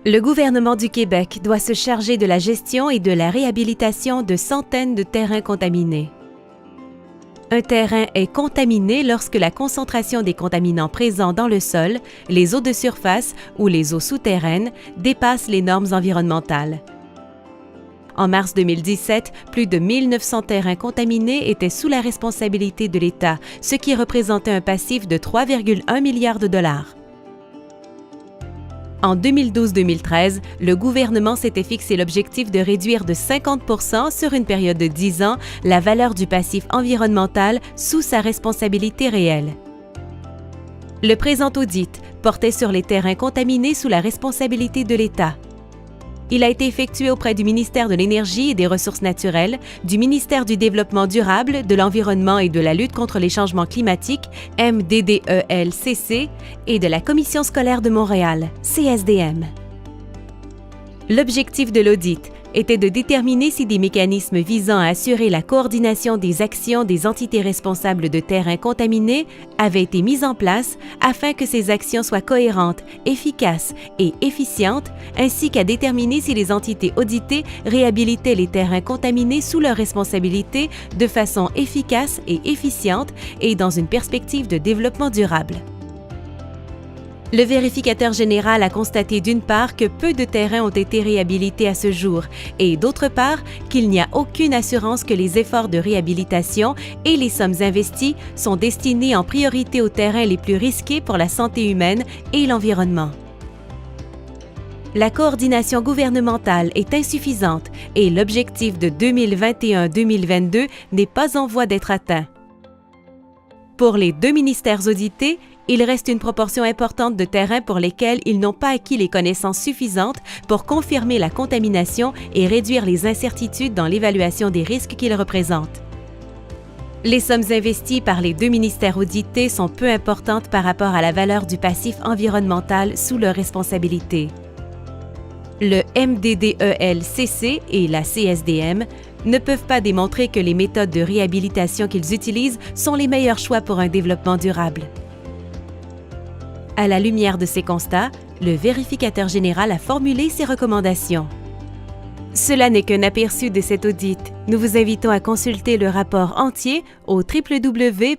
Le gouvernement du Québec doit se charger de la gestion et de la réhabilitation de centaines de terrains contaminés. Un terrain est contaminé lorsque la concentration des contaminants présents dans le sol, les eaux de surface ou les eaux souterraines dépasse les normes environnementales. En mars 2017, plus de 1900 terrains contaminés étaient sous la responsabilité de l'État, ce qui représentait un passif de 3,1 milliards de dollars. En 2012-2013, le gouvernement s'était fixé l'objectif de réduire de 50% sur une période de 10 ans la valeur du passif environnemental sous sa responsabilité réelle. Le présent audit portait sur les terrains contaminés sous la responsabilité de l'État. Il a été effectué auprès du ministère de l'Énergie et des Ressources naturelles, du ministère du Développement durable, de l'Environnement et de la lutte contre les changements climatiques, MDDELCC, et de la Commission scolaire de Montréal, CSDM. L'objectif de l'audit était de déterminer si des mécanismes visant à assurer la coordination des actions des entités responsables de terrains contaminés avaient été mis en place afin que ces actions soient cohérentes, efficaces et efficientes, ainsi qu'à déterminer si les entités auditées réhabilitaient les terrains contaminés sous leur responsabilité de façon efficace et efficiente et dans une perspective de développement durable. Le vérificateur général a constaté d'une part que peu de terrains ont été réhabilités à ce jour et d'autre part qu'il n'y a aucune assurance que les efforts de réhabilitation et les sommes investies sont destinés en priorité aux terrains les plus risqués pour la santé humaine et l'environnement. La coordination gouvernementale est insuffisante et l'objectif de 2021-2022 n'est pas en voie d'être atteint. Pour les deux ministères audités, il reste une proportion importante de terrains pour lesquels ils n'ont pas acquis les connaissances suffisantes pour confirmer la contamination et réduire les incertitudes dans l'évaluation des risques qu'ils représentent. Les sommes investies par les deux ministères audités sont peu importantes par rapport à la valeur du passif environnemental sous leur responsabilité. Le MDDELCC et la CSDM ne peuvent pas démontrer que les méthodes de réhabilitation qu'ils utilisent sont les meilleurs choix pour un développement durable. À la lumière de ces constats, le vérificateur général a formulé ses recommandations. Cela n'est qu'un aperçu de cet audit. Nous vous invitons à consulter le rapport entier au www.vgq.qc.ca.